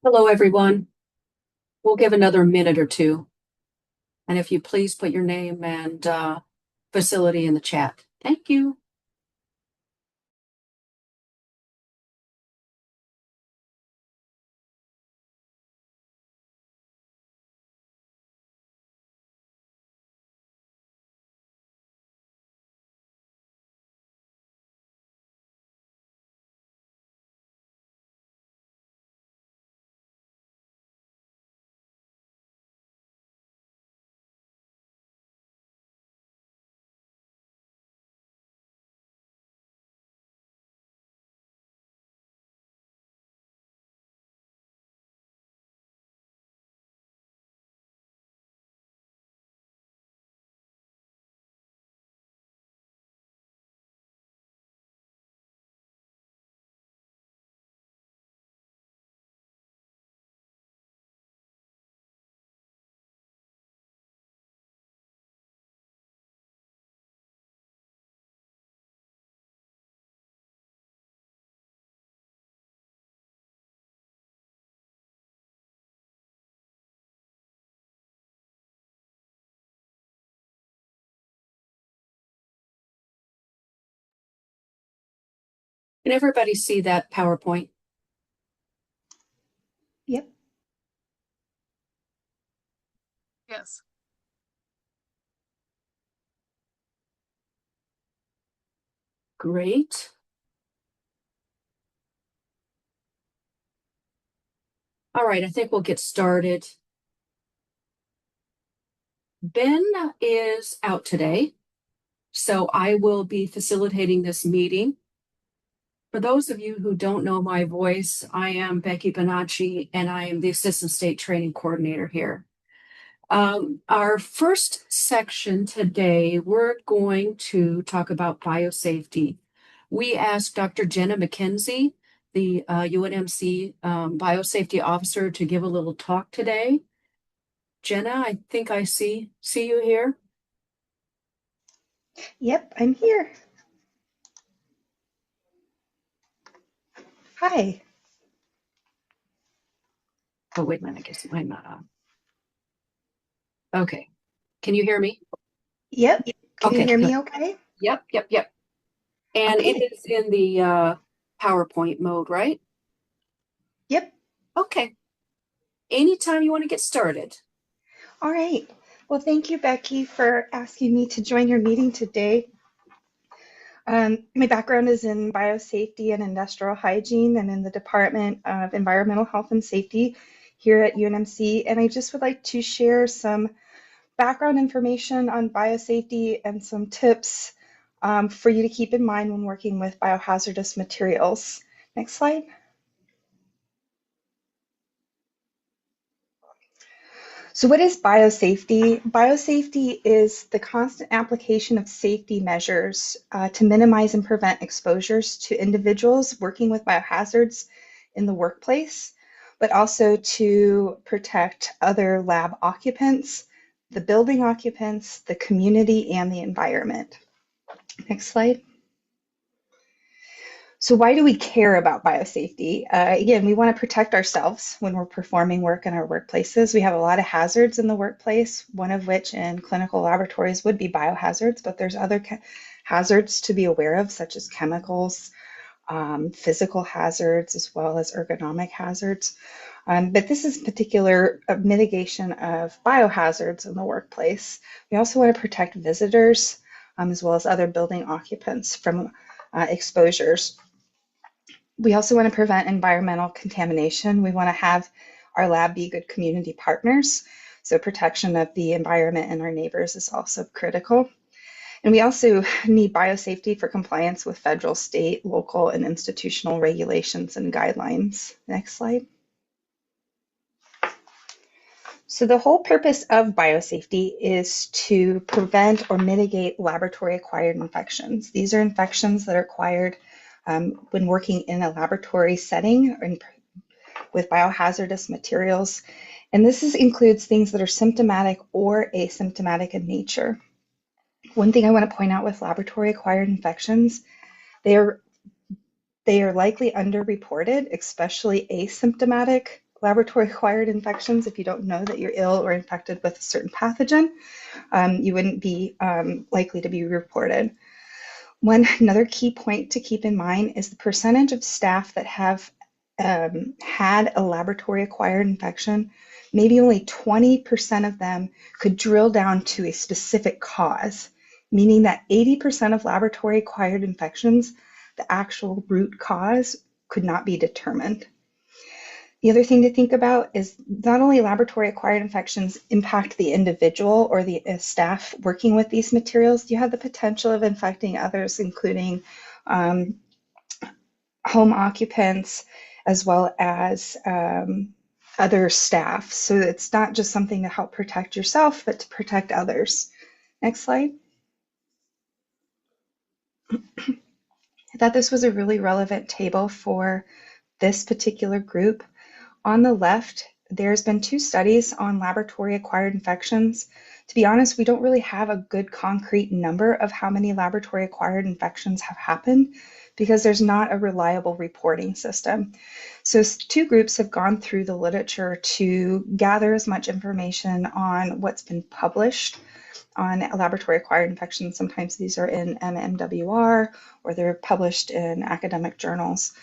Hello, everyone. We'll give another minute or two. And if you please put your name and facility in the chat. Thank you. Can everybody see that PowerPoint? Yep. Yes. Great. All right, I think we'll get started. Ben is out today, so I will be facilitating this meeting. For those of you who don't know my voice, I am Becky Bonacci, and I am the Assistant State Training Coordinator here. Our first section today, we're going to talk about biosafety. We asked Dr. Jenna McKenzie, the UNMC biosafety officer, to give a little talk today. Jenna, I think I see you here. Yep, I'm here. Hi. Oh, wait a minute, I guess I'm not on. Okay, can you hear me? Yep. Can you Okay, hear good. me okay? Yep. And it Okay. is in the PowerPoint mode, right? Yep. Okay. Anytime you want to get started. All right. Well, thank you, Becky, for asking me to join your meeting today. My background is in biosafety and industrial hygiene and in the Department of Environmental Health and Safety here at UNMC. And I just would like to share some background information on biosafety and some tips for you to keep in mind when working with biohazardous materials. Next slide. So what is biosafety? Biosafety is the constant application of safety measures to minimize and prevent exposures to individuals working with biohazards in the workplace, but also to protect other lab occupants, the building occupants, the community, and the environment. Next slide. So why do we care about biosafety? Again, we want to protect ourselves when we're performing work in our workplaces. We have a lot of hazards in the workplace, one of which in clinical laboratories would be biohazards, but there's other hazards to be aware of, such as chemicals, physical hazards, as well as ergonomic hazards. But this is particular mitigation of biohazards in the workplace. We also want to protect visitors, as well as other building occupants from exposures. We also want to prevent environmental contamination. We want to have our lab be good community partners. So protection of the environment and our neighbors is also critical. And we also need biosafety for compliance with federal, state, local, and institutional regulations and guidelines. Next slide. So the whole purpose of biosafety is to prevent or mitigate laboratory-acquired infections. These are infections that are acquired when working in a laboratory setting or with biohazardous materials. And this includes things that are symptomatic or asymptomatic in nature. One thing I want to point out with laboratory-acquired infections, they are likely underreported, especially asymptomatic laboratory-acquired infections, if you don't know that you're ill or infected with a certain pathogen, you wouldn't be likely to be reported. Another key point to keep in mind is the percentage of staff that have had a laboratory-acquired infection. Maybe only 20% of them could drill down to a specific cause, meaning that 80% of laboratory-acquired infections, the actual root cause could not be determined. The other thing to think about is not only laboratory-acquired infections impact the individual or the staff working with these materials, you have the potential of infecting others, including home occupants, as well as other staff. So it's not just something to help protect yourself, but to protect others. Next slide. I thought this was a really relevant table for this particular group. On the left, there's been 2 studies on laboratory-acquired infections. To be honest, we don't really have a good concrete number of how many laboratory-acquired infections have happened because there's not a reliable reporting system. So 2 groups have gone through the literature to gather as much information on what's been published on laboratory-acquired infections. Sometimes these are in MMWR or they're published in academic journals.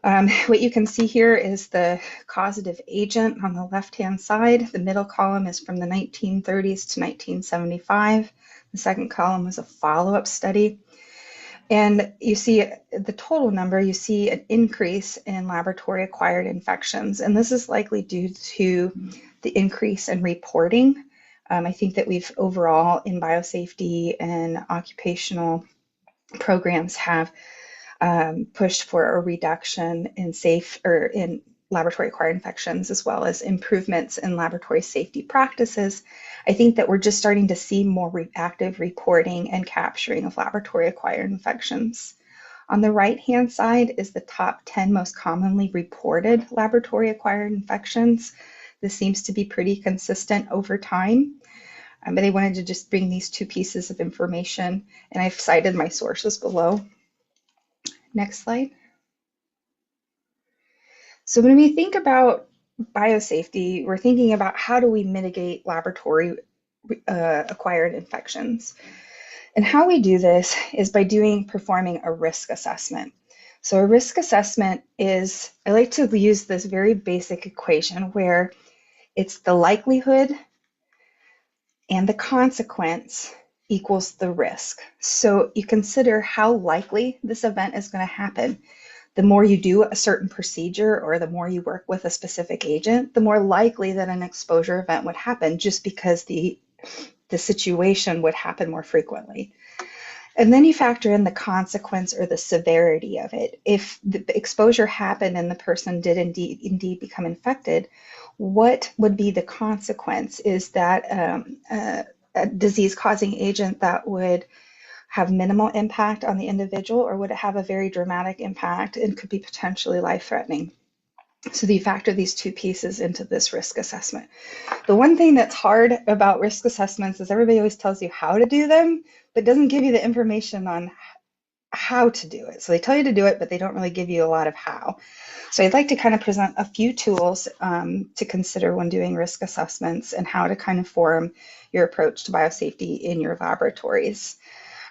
What you can see here is the causative agent on the left-hand side. The middle column is from the 1930s to 1975. The second column was a follow-up study. And you see the total number, you see an increase in laboratory-acquired infections. And this is likely due to the increase in reporting. I think that we've overall in biosafety and occupational programs have pushed for a reduction in in laboratory-acquired infections, as well as improvements in laboratory safety practices. I think that we're just starting to see more active reporting and capturing of laboratory-acquired infections. On the right-hand side is the top 10 most commonly reported laboratory-acquired infections. This seems to be pretty consistent over time. But I wanted to just bring these 2 pieces of information, and I've cited my sources below. Next slide. So when we think about biosafety, we're thinking about how do we mitigate laboratory acquired infections. And how we do this is by performing a risk assessment. So a risk assessment is, I like to use this very basic equation where it's the likelihood and the consequence equals the risk. So you consider how likely this event is going to happen. The more you do a certain procedure or the more you work with a specific agent, the more likely that an exposure event would happen, just because the situation would happen more frequently. And then you factor in the consequence or the severity of it. If the exposure happened and the person did indeed become infected, what would be the consequence? Is that a disease-causing agent that would have minimal impact on the individual, or would it have a very dramatic impact and could be potentially life-threatening? So you factor these 2 pieces into this risk assessment. The one thing that's hard about risk assessments is everybody always tells you how to do them, but doesn't give you the information on how to do it. So they tell you to do it, but they don't really give you a lot of how. So I'd like to kind of present a few tools to consider when doing risk assessments and how to kind of form your approach to biosafety in your laboratories.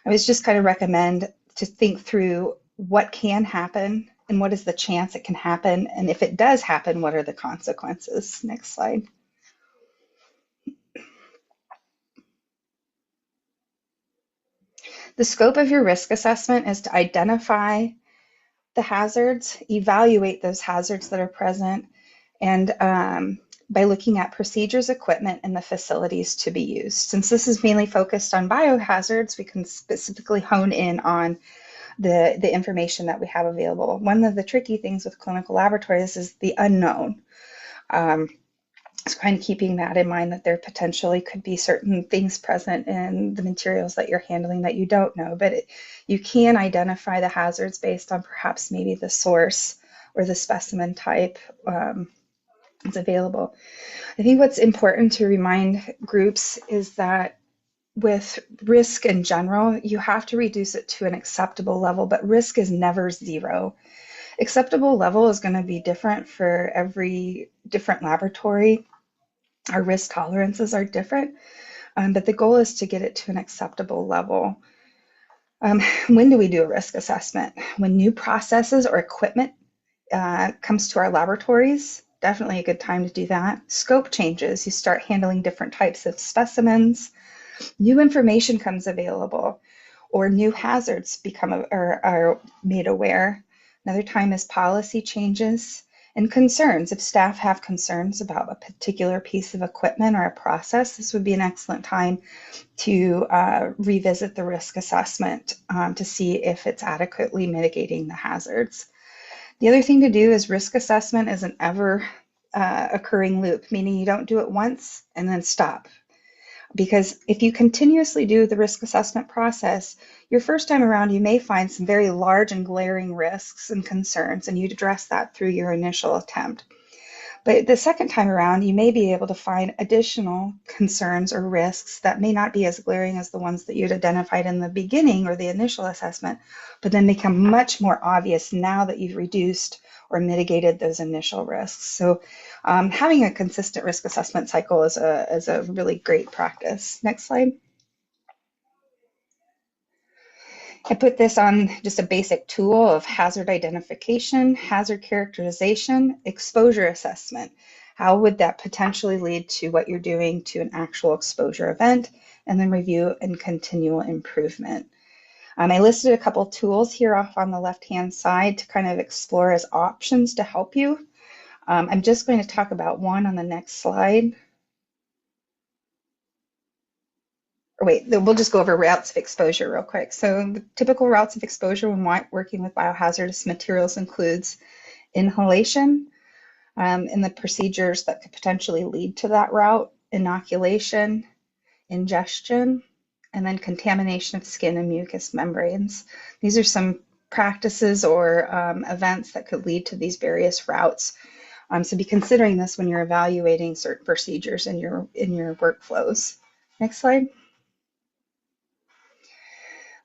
I was just kind of recommend to think through what can happen and what is the chance it can happen, and if it does happen, what are the consequences? Next slide. The scope of your risk assessment is to identify the hazards, evaluate those hazards that are present, and by looking at procedures, equipment, and the facilities to be used. Since this is mainly focused on biohazards, we can specifically hone in on the information that we have available. One of the tricky things with clinical laboratories is the unknown. So kind of keeping that in mind, that there potentially could be certain things present in the materials that you're handling that you don't know, but you can identify the hazards based on perhaps maybe the source or the specimen type that's available. I think what's important to remind groups is that with risk in general, you have to reduce it to an acceptable level, but risk is never zero. Acceptable level is going to be different for every different laboratory. Our risk tolerances are different, but the goal is to get it to an acceptable level. When do we do a risk assessment? When new processes or equipment comes to our laboratories, definitely a good time to do that. Scope changes, you start handling different types of specimens, new information comes available, or new hazards become or are made aware. Another time is policy changes and concerns. If staff have concerns about a particular piece of equipment or a process, this would be an excellent time to revisit the risk assessment to see if it's adequately mitigating the hazards. The other thing to do is risk assessment is an ever occurring loop, meaning you don't do it once and then stop. Because if you continuously do the risk assessment process, your first time around, you may find some very large and glaring risks and concerns, and you'd address that through your initial attempt. But the second time around, you may be able to find additional concerns or risks that may not be as glaring as the ones that you'd identified in the beginning or the initial assessment, but then become much more obvious now that you've reduced or mitigated those initial risks. So having a consistent risk assessment cycle is a really great practice. Next slide. I put this on just a basic tool of hazard identification, hazard characterization, exposure assessment. How would that potentially lead to what you're doing to an actual exposure event, and then review and continual improvement. I listed a couple tools here off on the left-hand side to kind of explore as options to help you. I'm just going to talk about one on the next slide. Or wait, we'll just go over routes of exposure real quick. So the typical routes of exposure when working with biohazardous materials includes inhalation and the procedures that could potentially lead to that route, inoculation, ingestion, and then contamination of skin and mucous membranes. These are some practices or events that could lead to these various routes. So be considering this when you're evaluating certain procedures in your workflows. Next slide.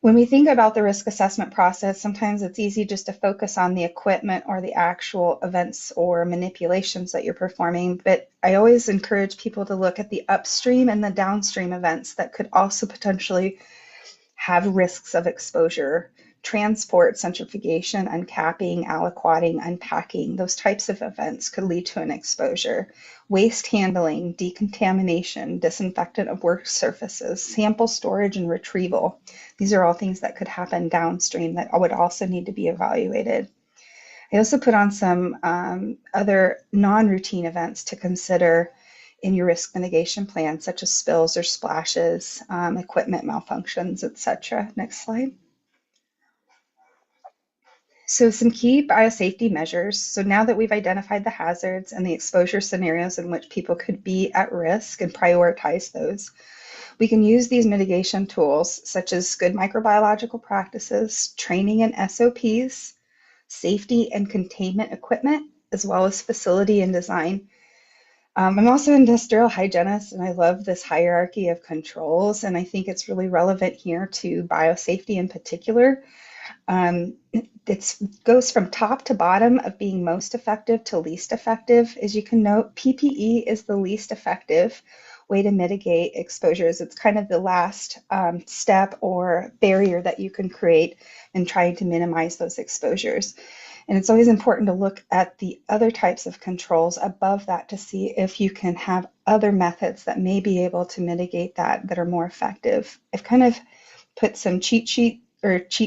When we think about the risk assessment process, sometimes it's easy just to focus on the equipment or the actual events or manipulations that you're performing, but I always encourage people to look at the upstream and the downstream events that could also potentially have risks of exposure. Transport, centrifugation, uncapping, aliquoting, unpacking, those types of events could lead to an exposure. Waste handling, decontamination, disinfectant of work surfaces, sample storage and retrieval. These are all things that could happen downstream that would also need to be evaluated. I also put on some other non-routine events to consider in your risk mitigation plan, such as spills or splashes, equipment malfunctions, etc. Next slide. So some key biosafety measures. So now that we've identified the hazards and the exposure scenarios in which people could be at risk and prioritize those, we can use these mitigation tools such as good microbiological practices, training and SOPs, safety and containment equipment, as well as facility and design. I'm also an industrial hygienist, and I love this hierarchy of controls, and I think it's really relevant here to biosafety in particular. It goes from top to bottom of being most effective to least effective. As you can note, PPE is the least effective way to mitigate exposures. It's kind of the last step or barrier that you can create in trying to minimize those exposures. And it's always important to look at the other types of controls above that to see if you can have other methods that may be able to mitigate that are more effective. I've kind of put some cheat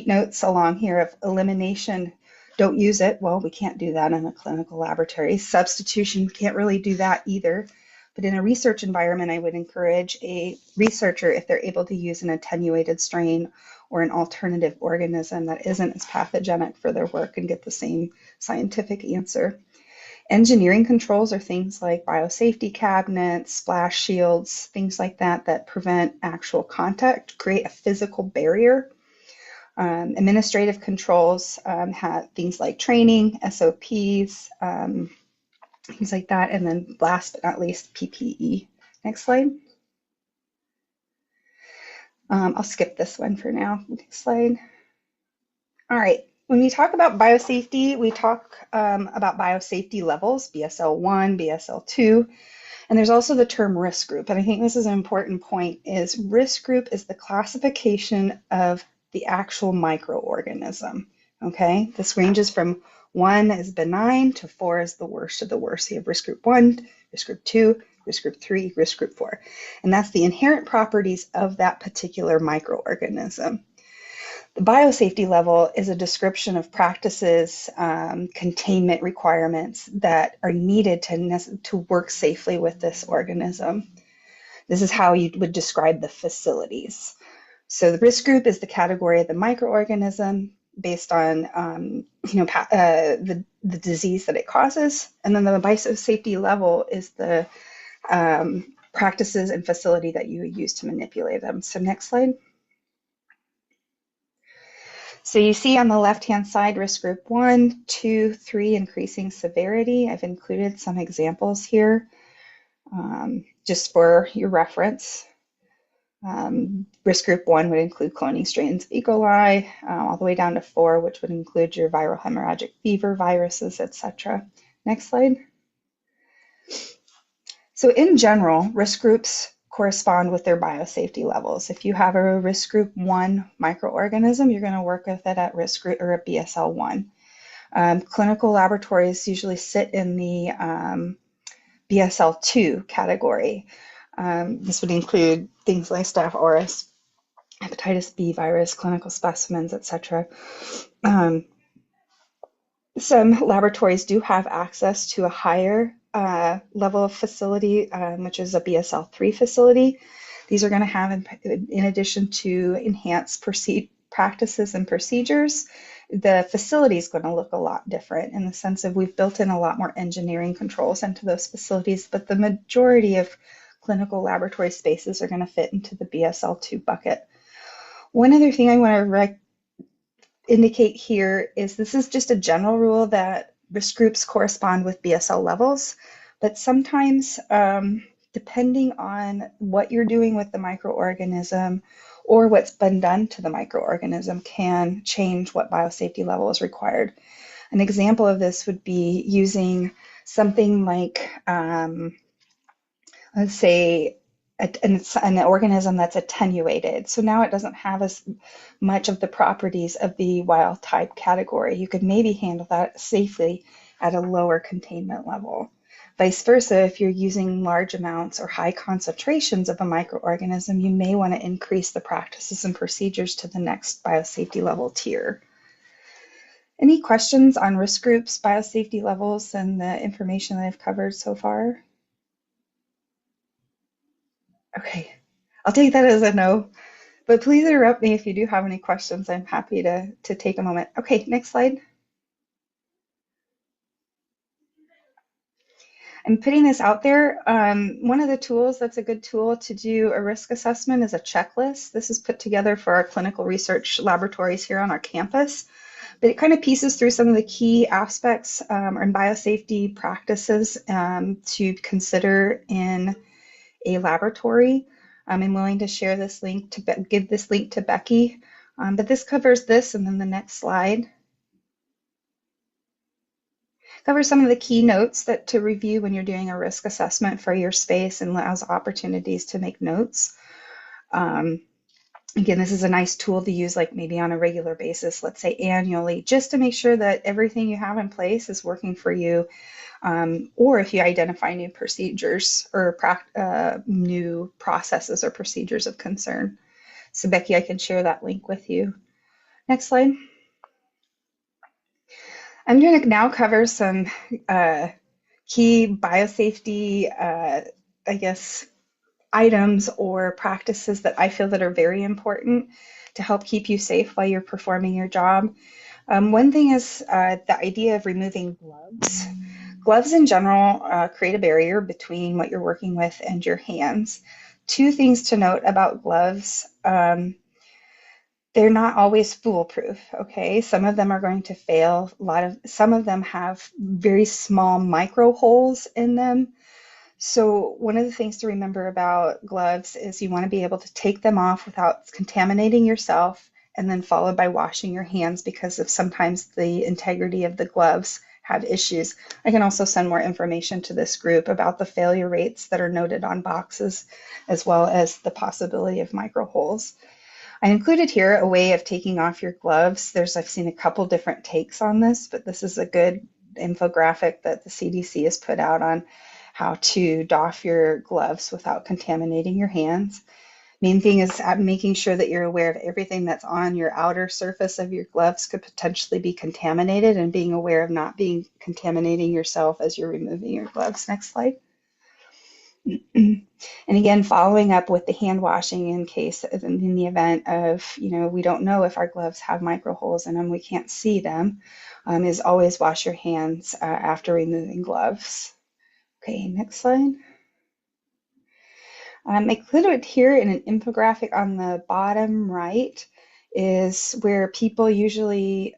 notes along here of elimination. Don't use it. Well, we can't do that in a clinical laboratory. Substitution, can't really do that either. But in a research environment, I would encourage a researcher, if they're able to use an attenuated strain or an alternative organism that isn't as pathogenic for their work, and get the same scientific answer. Engineering controls are things like biosafety cabinets, splash shields, things like that prevent actual contact, create a physical barrier. Administrative controls have things like training, SOPs, things like that. And then last but not least, PPE. Next slide. I'll skip this one for now. Next slide. All right. When we talk about biosafety, we talk about biosafety levels, BSL-1, BSL-2, and there's also the term risk group. And I think this is an important point, is risk group is the classification of the actual microorganism, okay? This ranges from 1 is benign to 4 is the worst of the worst. So you have risk group 1, risk group 2, risk group 3, risk group 4. And that's the inherent properties of that particular microorganism. The biosafety level is a description of practices, containment requirements that are needed to work safely with this organism. This is how you would describe the facilities. So the risk group is the category of the microorganism based on the disease that it causes, and then the biosafety level is the practices and facility that you use to manipulate them. So next slide. So you see on the left-hand side, risk group 1, 2, 3, increasing severity. I've included some examples here just for your reference. Risk group 1 would include cloning strains of E. coli, all the way down to 4, which would include your viral hemorrhagic fever viruses, etc. Next slide. So in general, risk groups correspond with their biosafety levels. If you have a risk group 1 microorganism, you're going to work with it at risk group or at BSL-1. Clinical laboratories usually sit in the BSL-2 category. This would include things like Staph aureus, hepatitis B virus, clinical specimens, etc. Some laboratories do have access to a higher level of facility, which is a BSL-3 facility. These are going to have, in addition to enhanced practices and procedures, the facility is going to look a lot different in the sense of we've built in a lot more engineering controls into those facilities, but the majority of clinical laboratory spaces are going to fit into the BSL-2 bucket. One other thing I want to indicate here is this is just a general rule that risk groups correspond with BSL levels, but sometimes depending on what you're doing with the microorganism or what's been done to the microorganism can change what biosafety level is required. An example of this would be using something like, let's say, an organism that's attenuated. So now it doesn't have as much of the properties of the wild type category. You could maybe handle that safely at a lower containment level. Vice versa, if you're using large amounts or high concentrations of a microorganism, you may want to increase the practices and procedures to the next biosafety level tier. Any questions on risk groups, biosafety levels, and the information that I've covered so far? Okay, I'll take that as a no, but please interrupt me if you do have any questions. I'm happy to take a moment. Okay, next slide. I'm putting this out there. One of the tools that's a good tool to do a risk assessment is a checklist. This is put together for our clinical research laboratories here on our campus, but it kind of pieces through some of the key aspects and biosafety practices to consider in a laboratory. I'm willing to share this link give this link to Becky, but this covers this, and then the next slide covers some of the key notes that to review when you're doing a risk assessment for your space and allows opportunities to make notes. Again, this is a nice tool to use like maybe on a regular basis, let's say annually, just to make sure that everything you have in place is working for you. Or if you identify new procedures or new processes or procedures of concern. So Becky, I can share that link with you. Next slide. I'm going to now cover some key biosafety, I guess, items or practices that I feel that are very important to help keep you safe while you're performing your job. One thing is the idea of removing gloves. Gloves in general create a barrier between what you're working with and your hands. Two things to note about gloves. They're not always foolproof, okay? Some of them are going to fail. Some of them have very small micro holes in them. So one of the things to remember about gloves is you want to be able to take them off without contaminating yourself and then followed by washing your hands because of sometimes the integrity of the gloves have issues. I can also send more information to this group about the failure rates that are noted on boxes, as well as the possibility of micro holes. I included here a way of taking off your gloves. I've seen a couple different takes on this, but this is a good infographic that the CDC has put out on how to doff your gloves without contaminating your hands. Main thing is making sure that you're aware of everything that's on your outer surface of your gloves could potentially be contaminated, and being aware of not being contaminating yourself as you're removing your gloves. Next slide. And again, following up with the hand washing in the event of, we don't know if our gloves have micro holes in them, we can't see them, is always wash your hands after removing gloves. Okay, next slide. I included here in an infographic on the bottom right is where people usually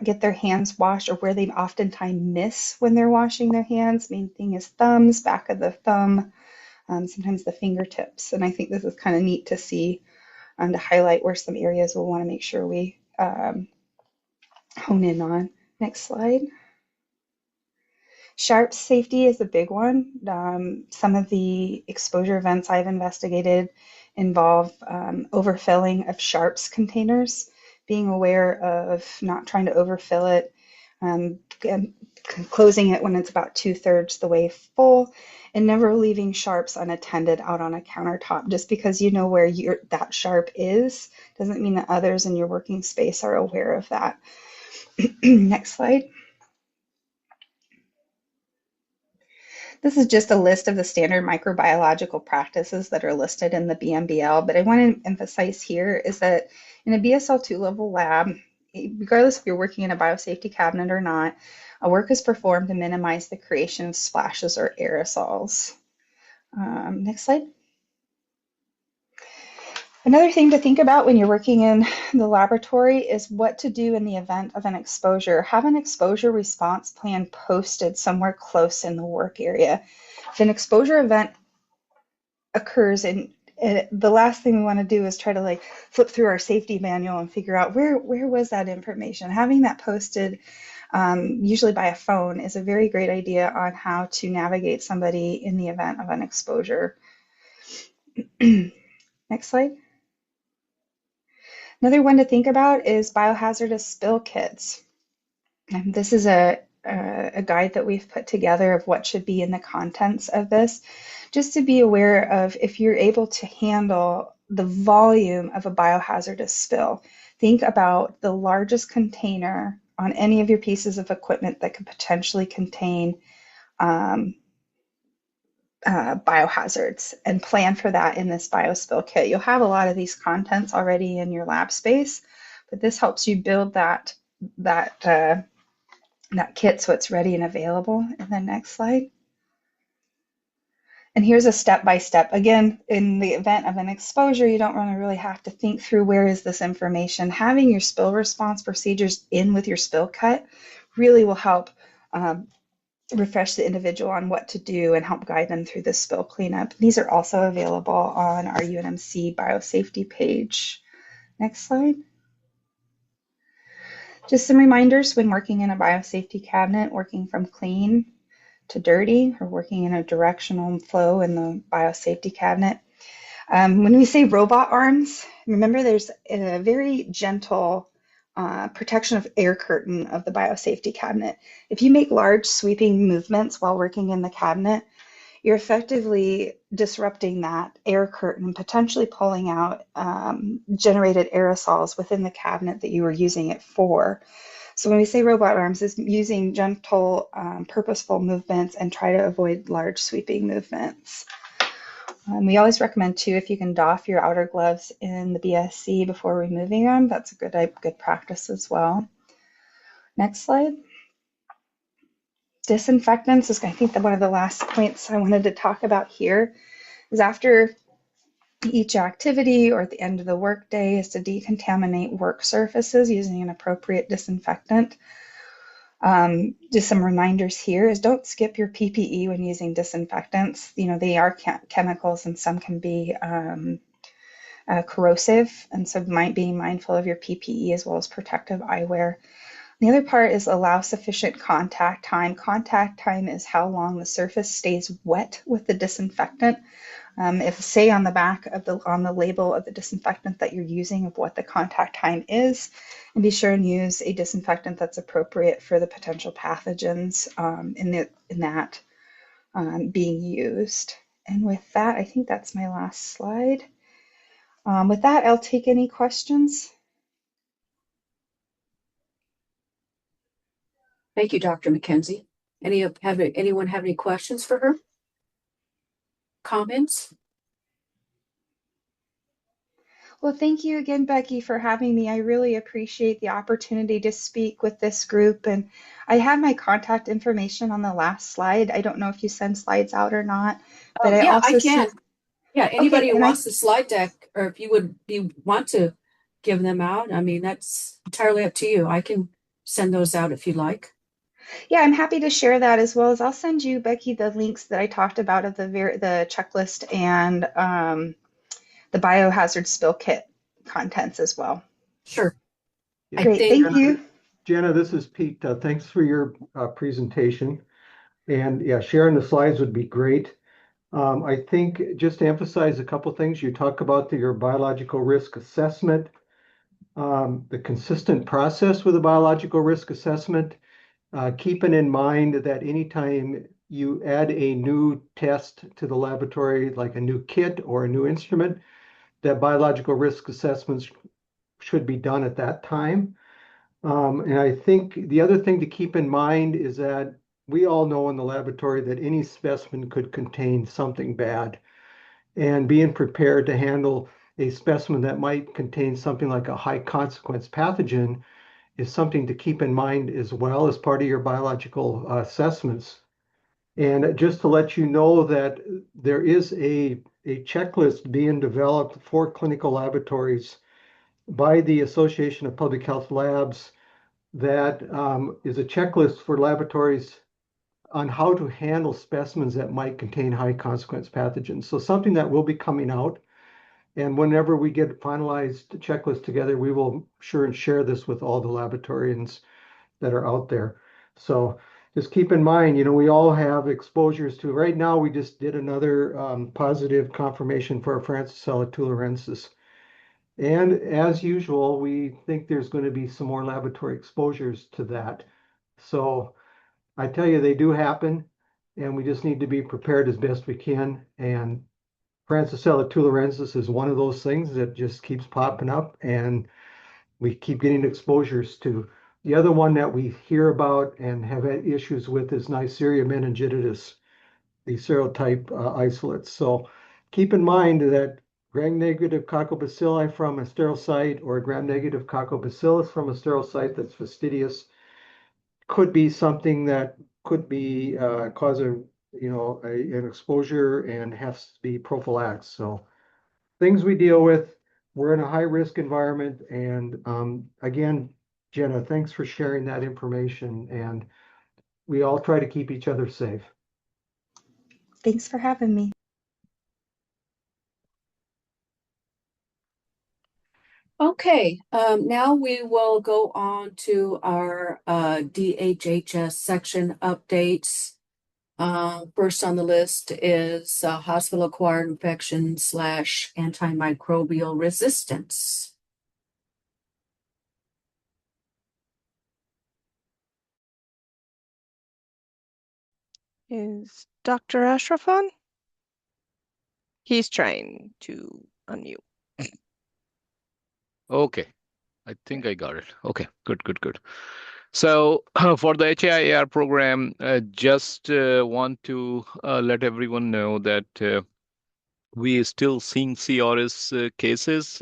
get their hands washed, or where they oftentimes miss when they're washing their hands. Main thing is thumbs, back of the thumb, sometimes the fingertips. And I think this is kind of neat to see, to highlight where some areas we'll want to make sure we hone in on. Next slide. Sharp safety is a big one. Some of the exposure events I've investigated involve overfilling of sharps containers, being aware of not trying to overfill it, and closing it when it's about 2/3 the way full, and never leaving sharps unattended out on a countertop. Just because you know where that sharp is doesn't mean that others in your working space are aware of that. Next slide. This is just a list of the standard microbiological practices that are listed in the BMBL, but I want to emphasize here is that in a BSL-2 level lab, regardless if you're working in a biosafety cabinet or not, a work is performed to minimize the creation of splashes or aerosols. Next slide. Another thing to think about when you're working in the laboratory is what to do in the event of an exposure. Have an exposure response plan posted somewhere close in the work area. If an exposure event occurs, and the last thing we want to do is try to flip through our safety manual and figure out where was that information. Having that posted, usually by a phone, is a very great idea on how to navigate somebody in the event of an exposure. Next slide. Another one to think about is biohazardous spill kits. And this is a guide that we've put together of what should be in the contents of this, just to be aware of if you're able to handle the volume of a biohazardous spill. Think about the largest container on any of your pieces of equipment that could potentially contain biohazards, and plan for that in this biospill kit. You'll have a lot of these contents already in your lab space, but this helps you build that kit so it's ready and available. And then next slide. And here's a step-by-step. Again, in the event of an exposure, you don't want to really have to think through where is this information. Having your spill response procedures in with your spill kit really will help refresh the individual on what to do and help guide them through the spill cleanup. These are also available on our UNMC biosafety page. Next slide. Just some reminders when working in a biosafety cabinet, working from clean to dirty, or working in a directional flow in the biosafety cabinet. When we say robot arms, remember there's a very gentle protection of air curtain of the biosafety cabinet. If you make large sweeping movements while working in the cabinet, you're effectively disrupting that air curtain and potentially pulling out generated aerosols within the cabinet that you were using it for. So when we say robot arms, it's using gentle, purposeful movements and try to avoid large sweeping movements. We always recommend too, if you can doff your outer gloves in the BSC before removing them, that's a good practice as well. Next slide. Disinfectants is, I think, one of the last points I wanted to talk about here is after each activity or at the end of the workday is to decontaminate work surfaces using an appropriate disinfectant. Just some reminders here is don't skip your PPE when using disinfectants. They are chemicals, and some can be corrosive, and so being mindful of your PPE as well as protective eyewear. The other part is allow sufficient contact time. Contact time is how long the surface stays wet with the disinfectant. If say on the back of on the label of the disinfectant that you're using of what the contact time is, and be sure and use a disinfectant that's appropriate for the potential pathogens in that being used. And with that, I think that's my last slide. With that, I'll take any questions. Thank you, Dr. McKenzie. Anyone have any questions for her? Comments? Well, thank you again, Becky, for having me. I really appreciate the opportunity to speak with this group. And I had my contact information on the last slide. I don't know if you send slides out or not, but I Yeah, I also can. Yeah, anybody okay, who and wants the slide deck, or if you want to give them out, I mean, that's entirely up to you. I can send those out if you'd like. yeah, I'm happy to share that as well as I'll send you, Becky, the links that I talked about of the checklist and the biohazard spill kit contents as well. Sure. Yeah. I Great, think thank you. Jenna, this is Pete. Thanks for your presentation. And yeah, sharing the slides would be great. I think just to emphasize a couple things, you talk about your biological risk assessment, the consistent process with a biological risk assessment, keeping in mind that anytime you add a new test to the laboratory, like a new kit or a new instrument, that biological risk assessments should be done at that time. And I think the other thing to keep in mind is that we all know in the laboratory that any specimen could contain something bad. And being prepared to handle a specimen that might contain something like a high consequence pathogen is something to keep in mind as well as part of your biological assessments. And just to let you know that there is a checklist being developed for clinical laboratories by the Association of Public Health Labs that is a checklist for laboratories on how to handle specimens that might contain high consequence pathogens. So something that will be coming out. And whenever we get finalized checklist together, we will sure and share this with all the laboratorians that are out there. So just keep in mind, we all have exposures to, right now, we just did another positive confirmation for Francisella tularensis. And as usual, we think there's going to be some more laboratory exposures to that. So I tell you, they do happen, and we just need to be prepared as best we can. And Francisella tularensis is one of those things that just keeps popping up, and we keep getting exposures to. The other one that we hear about and have had issues with is Neisseria meningitidis, the serotype isolates. So keep in mind that gram-negative coccobacilli from a sterile site or gram-negative coccobacillus from a sterile site that's fastidious could be something that could be cause an exposure and has to be prophylaxed. So things we deal with. We're in a high risk environment, and again, Jenna, thanks for sharing that information. And we all try to keep each other safe. Thanks for having me. Okay, now we will go on to our DHHS section updates. First on the list is hospital-acquired infection / antimicrobial resistance. Is Dr. Ashraf on? He's trying to unmute. Okay, I think I got it. Okay, good. So for the HAIR program, just want to let everyone know that we are still seeing CRS cases.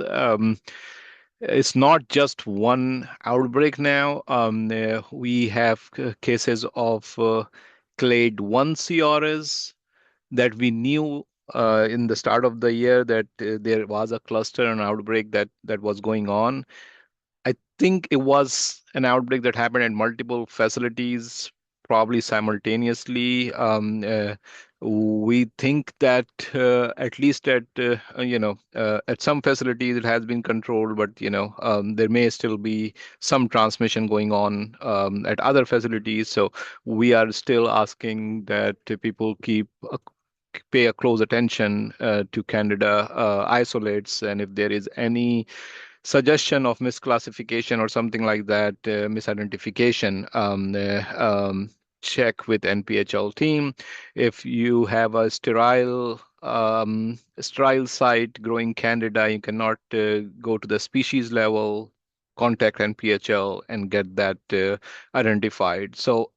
It's not just one outbreak now. We have cases of clade 1 CRS that we knew in the start of the year that there was a cluster and outbreak that was going on. I think it was an outbreak that happened at multiple facilities, probably simultaneously. We think that at least at at some facilities it has been controlled, but there may still be some transmission going on at other facilities. So we are still asking that people pay a close attention to Candida isolates, and if there is any suggestion of misclassification or something like that, misidentification, check with NPHL team. If you have a sterile site growing Candida, you cannot go to the species level. Contact NPHL and get that identified. So,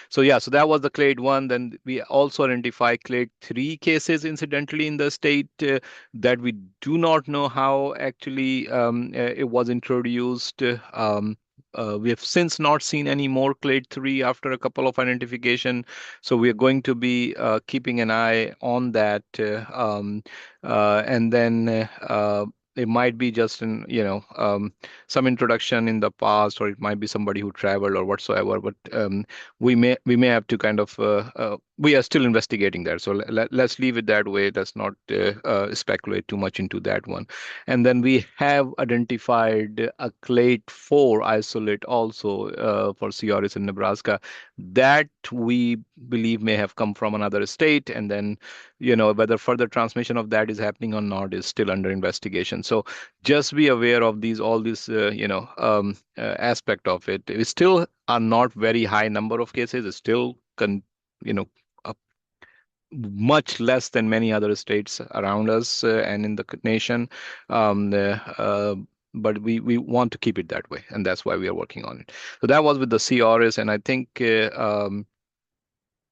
so that was the clade 1. Then we also identify clade 3 cases, incidentally, in the state that we do not know how actually it was introduced. We have since not seen any more clade 3 after a couple of identification. So we are going to be keeping an eye on that. And then it might be just some introduction in the past, or it might be somebody who traveled or whatsoever. But we may have to kind of we are still investigating that. So let's leave it that way. Let's not speculate too much into that one. And then we have identified a clade 4 isolate also for CRS in Nebraska that we believe may have come from another state. And then whether further transmission of that is happening or not is still under investigation. So just be aware of all these aspect of it. We still are not very high number of cases. It's still a much less than many other states around us and in the nation. But we want to keep it that way, and that's why we are working on it. So that was with the CRS, and I think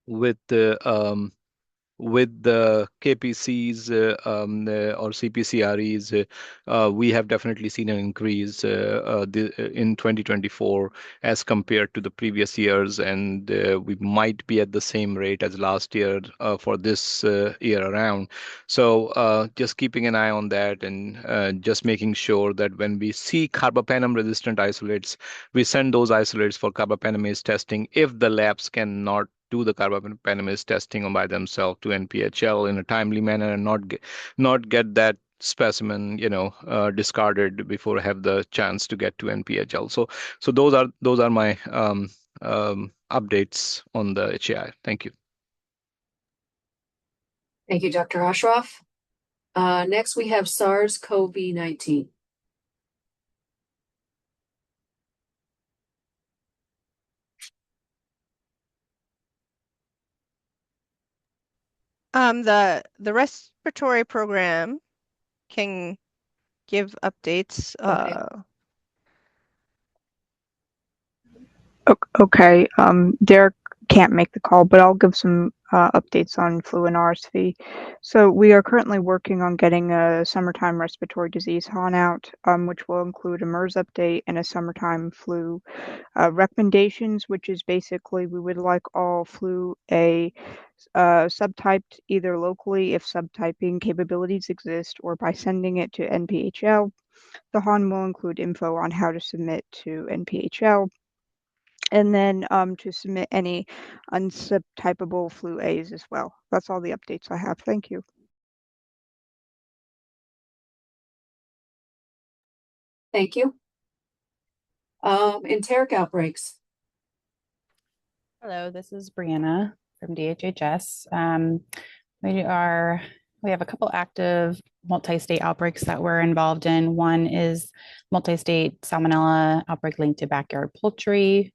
with the KPCs or CPCREs, we have definitely seen an increase in 2024 as compared to the previous years, and we might be at the same rate as last year for this year around. So just keeping an eye on that, and just making sure that when we see carbapenem resistant isolates, we send those isolates for carbapenemase testing if the labs cannot do the carbapenemase testing by themselves to NPHL in a timely manner, and not get that specimen discarded before I have the chance to get to NPHL. So those are my updates on the HAI. Thank you. Thank you, Dr. Ashraf. Next, we have SARS-CoV-19. The respiratory program can give updates. Okay. Derek can't make the call, but I'll give some updates on flu and RSV. So we are currently working on getting a summertime respiratory disease HON out, which will include a MERS update and a summertime flu recommendations, which is basically we would like all flu A subtyped either locally if subtyping capabilities exist, or by sending it to NPHL. The HON will include info on how to submit to NPHL. And then to submit any unsubtypable flu A's as well. That's all the updates I have. Thank you. Thank you. Enteric outbreaks. Hello, this is Brianna from DHHS. We have a couple active multi-state outbreaks that we're involved in. One is multi-state salmonella outbreak linked to backyard poultry.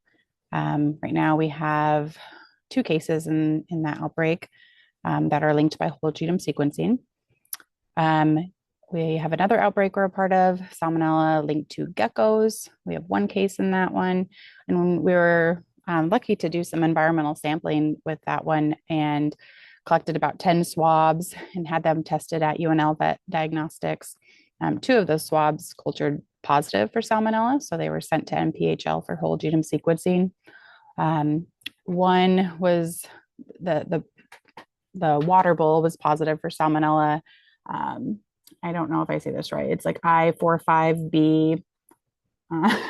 Right now we have 2 cases in that outbreak that are linked by whole genome sequencing. We have another outbreak we're a part of, salmonella linked to geckos. We have 1 case in that one. And we were lucky to do some environmental sampling with that one and collected about 10 swabs and had them tested at UNL Vet Diagnostics. 2 of those swabs cultured positive for salmonella, so they were sent to NPHL for whole genome sequencing. One was the water bowl was positive for salmonella. I don't know if I say this right. It's like I45B. I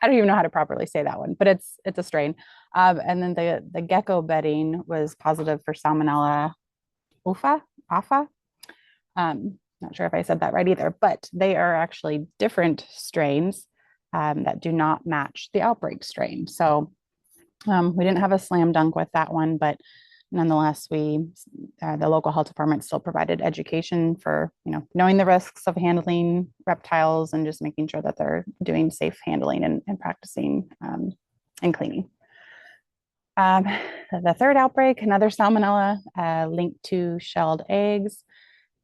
don't even know how to properly say that one, but it's a strain. And then the gecko bedding was positive for Salmonella afa. Not sure if I said that right either, but they are actually different strains that do not match the outbreak strain. So we didn't have a slam dunk with that one, but nonetheless, the local health department still provided education for, knowing the risks of handling reptiles and just making sure that they're doing safe handling and practicing and cleaning. The third outbreak, another Salmonella linked to shelled eggs.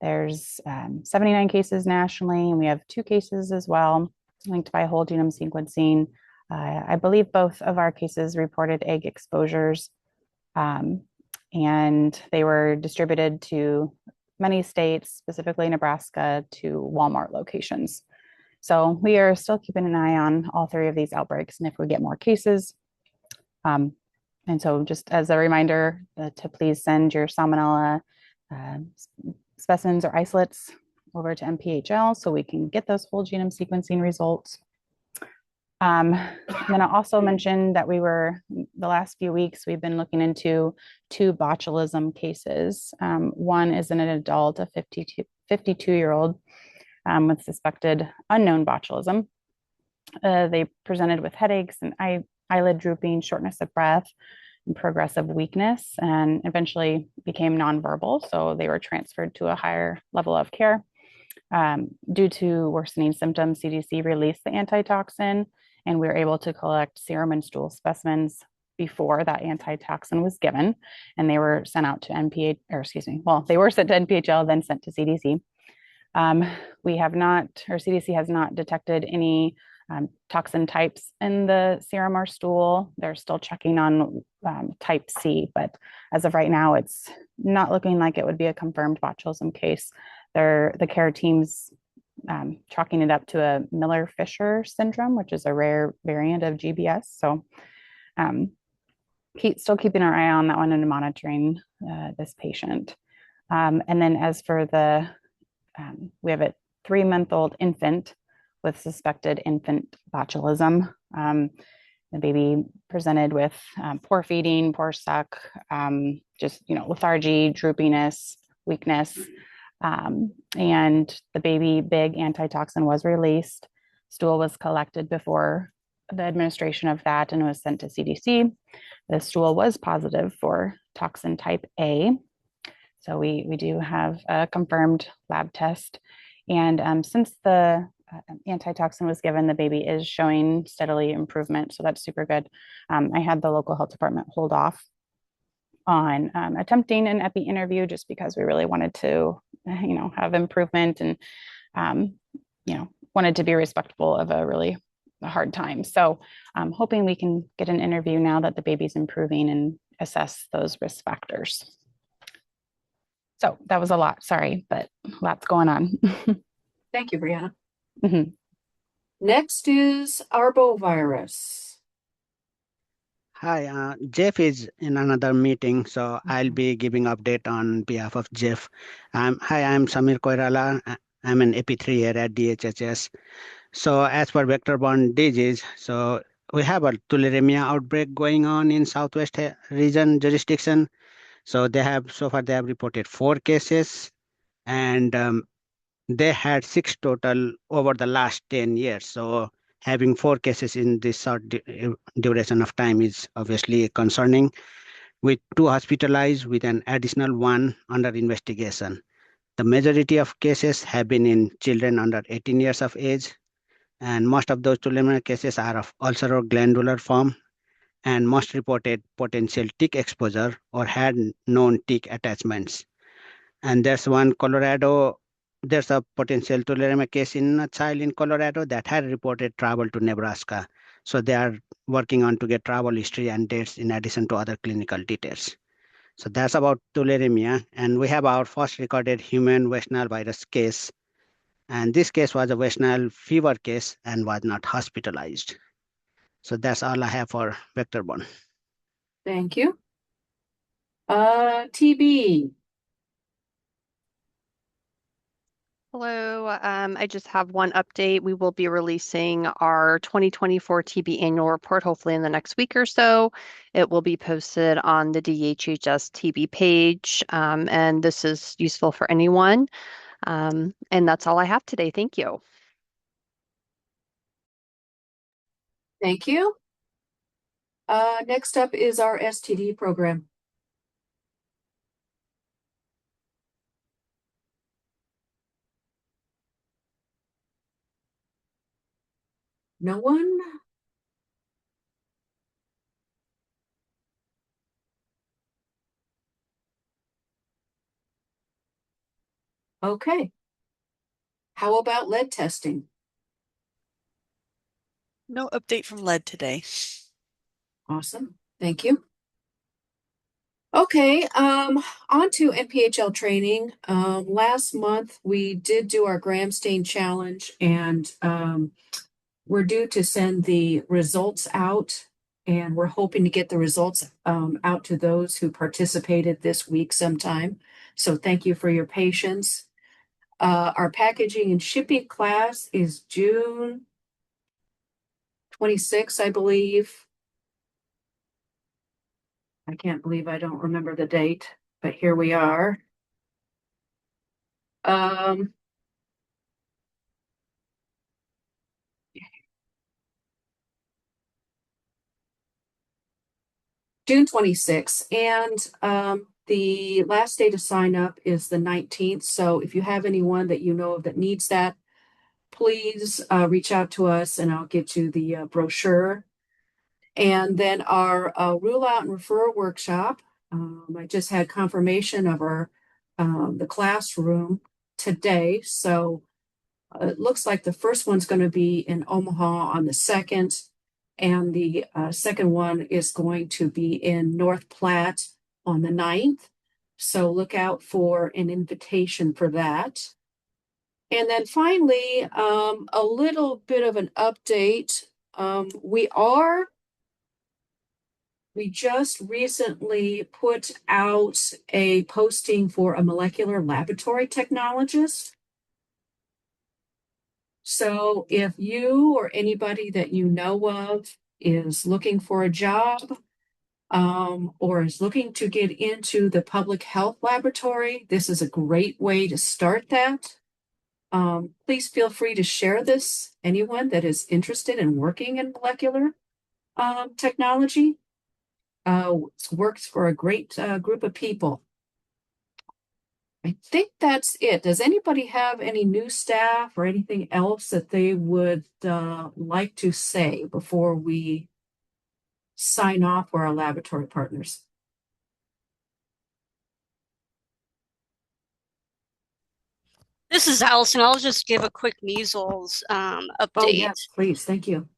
There's 79 cases nationally, and we have 2 cases as well linked by whole genome sequencing. I believe both of our cases reported egg exposures, and they were distributed to many states, specifically Nebraska, to Walmart locations. So we are still keeping an eye on all 3 of these outbreaks, and if we get more cases. And so just as a reminder to please send your Salmonella specimens or isolates over to MPHL so we can get those whole genome sequencing results. Then I also mentioned that the last few weeks, we've been looking into 2 botulism cases. One is an adult, a 52-year-old with suspected unknown botulism. They presented with headaches and eyelid drooping, shortness of breath, and progressive weakness, and eventually became nonverbal. So they were transferred to a higher level of care. Due to worsening symptoms, CDC released the antitoxin, and we were able to collect serum and stool specimens before that antitoxin was given, and they were sent out to they were sent to NPHL, then sent to CDC. CDC has not detected any toxin types in the serum or stool. They're still checking on type C, but as of right now, it's not looking like it would be a confirmed botulism case. The care team's chalking it up to a Miller-Fisher syndrome, which is a rare variant of GBS. So still keeping our eye on that one and monitoring this patient. And then as for we have a 3-month-old infant with suspected infant botulism. The baby presented with poor feeding, poor suck, just lethargy, droopiness, weakness, and the baby big antitoxin was released. Stool was collected before the administration of that and was sent to CDC. The stool was positive for toxin type A. So we do have a confirmed lab test. And since the antitoxin was given, the baby is showing steadily improvement. So that's super good. I had the local health department hold off on attempting an epi interview just because we really wanted to, have improvement and, wanted to be respectful of a really hard time. So I'm hoping we can get an interview now that the baby's improving and assess those risk factors. So that was a lot, sorry, but lots going on. Thank you, Brianna. Mhm. Next is arbovirus. Hi, Jeff is in another meeting, so I'll be giving update on behalf of Jeff. Hi, I'm Samir Koirala. I'm an AP3 here at DHHS. So as for vector-borne disease, so we have a tularemia outbreak going on in Southwest region jurisdiction. So so far they have reported 4 cases, and they had 6 total over the last 10 years. So having 4 cases in this short duration of time is obviously concerning, with 2 hospitalized with an additional 1 under investigation. The majority of cases have been in children under 18 years of age, and most of those tularemia cases are of ulceroglandular form, and most reported potential tick exposure or had known tick attachments. And there's a potential tularemia case in a child in Colorado that had reported travel to Nebraska. So they are working on to get travel history and dates in addition to other clinical details. So that's about tularemia. And we have our first recorded human West Nile virus case. And this case was a West Nile fever case and was not hospitalized. So that's all I have for vector-borne. Thank you. TB. Hello, I just have one update. We will be releasing our 2024 TB annual report hopefully in the next week or so. It will be posted on the DHHS TB page, and this is useful for anyone. And that's all I have today. Thank you. Thank you. Next up is our STD program. No one? Okay. How about lead testing? No update from lead today. Awesome. Thank you. Okay, on to NPHL training. Last month we did do our gram stain challenge, and we're due to send the results out, and we're hoping to get the results out to those who participated this week sometime. So thank you for your patience. Our packaging and shipping class is June 26th, I believe. I can't believe I don't remember the date, but here we are. June 26th, and the last day to sign up is the 19th. So if you have anyone that you know of that needs that, please reach out to us and I'll get you the brochure. And then our rule out and refer workshop. I just had confirmation of our the classroom today. So it looks like the first one's going to be in Omaha on the 2nd. And the second one is going to be in North Platte on the 9th. So look out for an invitation for that. And then finally, a little bit of an update. We just recently put out a posting for a molecular laboratory technologist. So if you or anybody that you know of is looking for a job, or is looking to get into the public health laboratory, this is a great way to start that. Please feel free to share this. Anyone that is interested in working in molecular technology works for a great group of people. I think that's it. Does anybody have any new staff or anything else that they would like to say before we sign off for our laboratory partners? This is Allison. I'll just give a quick measles update. Oh, yes, please. Thank you.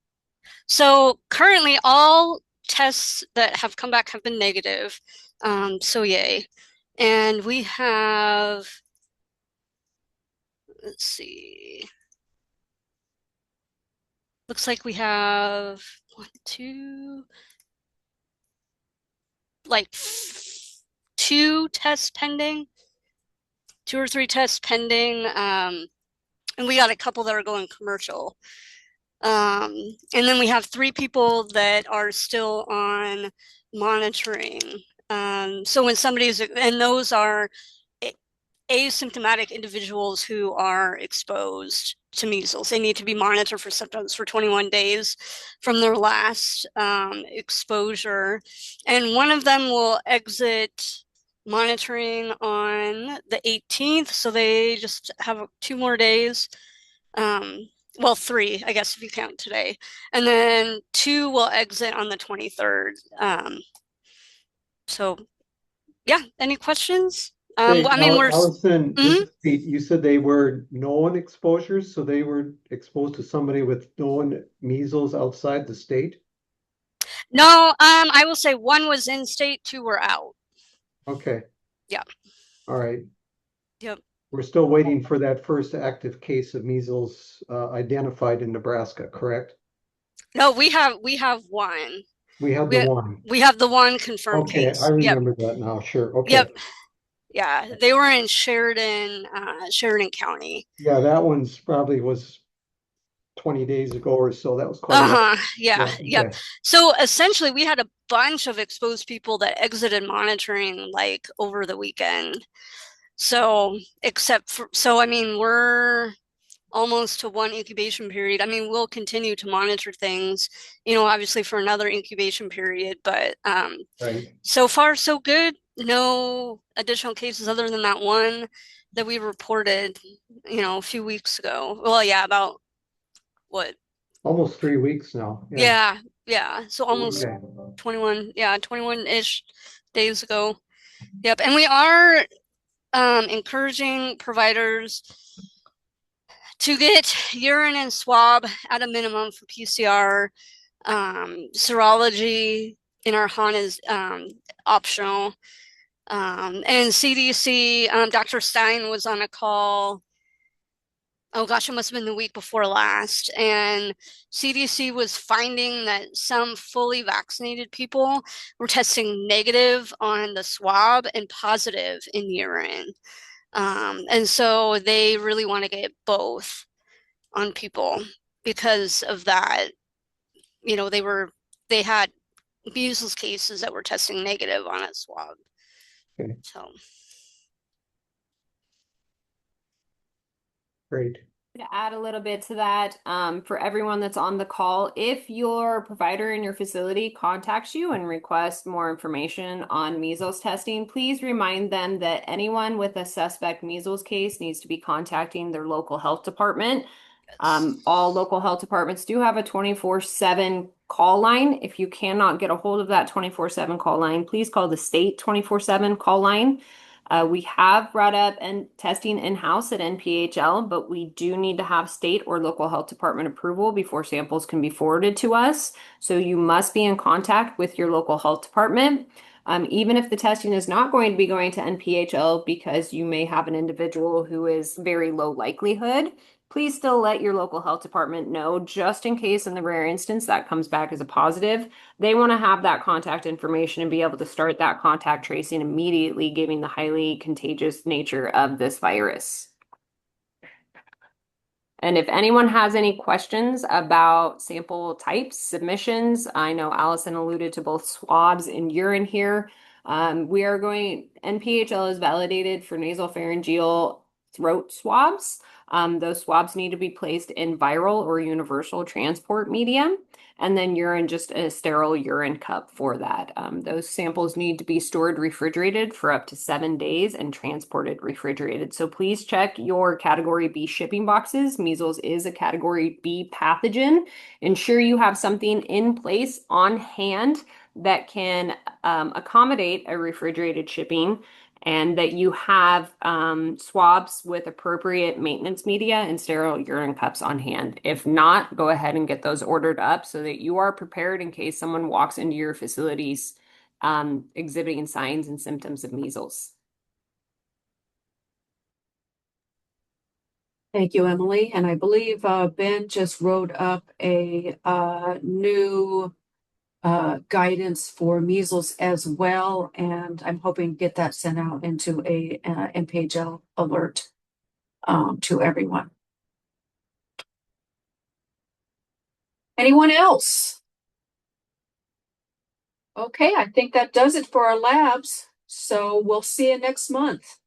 So currently all tests that have come back have been negative. So yay. And we have, let's see. Looks like we have two tests pending, 2 or 3 tests pending. And we got a couple that are going commercial. And then we have 3 people that are still on monitoring. So when somebody's, and those are asymptomatic individuals who are exposed to measles. They need to be monitored for symptoms for 21 days from their last exposure. And one of them will exit monitoring on the 18th. So they just have 2 more days. Well, 3, I guess, if you count today. And then 2 will exit on the 23rd. So, yeah, any questions? Hey, I mean, Allison, this is Pete. You said they were known exposures, so they were exposed to somebody with known measles outside the state? No, I will say 1 was in state, 2 were out. Okay. Yeah. All right. Yep. We're still waiting for that first active case of measles identified in Nebraska, correct? No, we have 1. We have the one. We have the 1 confirmed Okay, case. I remember that now. Sure. Okay. Yep. Yeah, they were in Sheridan, Sheridan County. Yeah, that one's probably was 20 days ago or so. That was quite a while. Yeah, yep. Okay. So essentially, we had a bunch of exposed people that exited monitoring like over the weekend. So, I mean, we're almost to one incubation period. I mean, we'll continue to monitor things, obviously for another incubation period, but Right. so far so good. No additional cases other than that one that we reported, a few weeks ago. Well, yeah, about what? Almost 3 weeks now. Yeah, yeah. So almost Okay. 21, yeah, 21-ish days ago. Yep. And we are encouraging providers to get urine and swab at a minimum for PCR. Serology in our HAN is optional. And CDC, Dr. Stein was on a call. Oh gosh, it must have been the week before last. And CDC was finding that some fully vaccinated people were testing negative on the swab and positive in urine. And so they really want to get both on people because of that. They had measles cases that were testing negative on a swab. Okay. So Great. To add a little bit to that, for everyone that's on the call, if your provider in your facility contacts you and requests more information on measles testing, please remind them that anyone with a suspect measles case needs to be contacting their local health department. All local health departments do have a 24/7 call line. If you cannot get a hold of that 24/7 call line, please call the state 24/7 call line. We have brought up testing in-house at NPHL, but we do need to have state or local health department approval before samples can be forwarded to us. So you must be in contact with your local health department. Even if the testing is not going to be going to NPHL because you may have an individual who is very low likelihood, please still let your local health department know, just in case in the rare instance that comes back as a positive. They want to have that contact information and be able to start that contact tracing immediately, given the highly contagious nature of this virus. And if anyone has any questions about sample types, submissions, I know Allison alluded to both swabs and urine here. NPHL is validated for nasopharyngeal throat swabs. Those swabs need to be placed in viral or universal transport medium, and then urine, just a sterile urine cup for that. Those samples need to be stored refrigerated for up to 7 days and transported refrigerated. So please check your Category B shipping boxes. Measles is a Category B pathogen. Ensure you have something in place on hand that can accommodate a refrigerated shipping, and that you have swabs with appropriate maintenance media and sterile urine cups on hand. If not, go ahead and get those ordered up so that you are prepared in case someone walks into your facilities exhibiting signs and symptoms of measles. Thank you, Emily. And I believe Ben just wrote up a new guidance for measles as well, and I'm hoping to get that sent out into a NPHL alert to everyone. Anyone else? Okay, I think that does it for our labs. So we'll see you next month.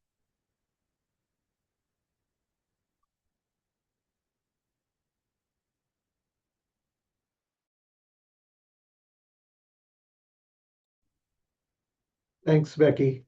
Thanks, Becky.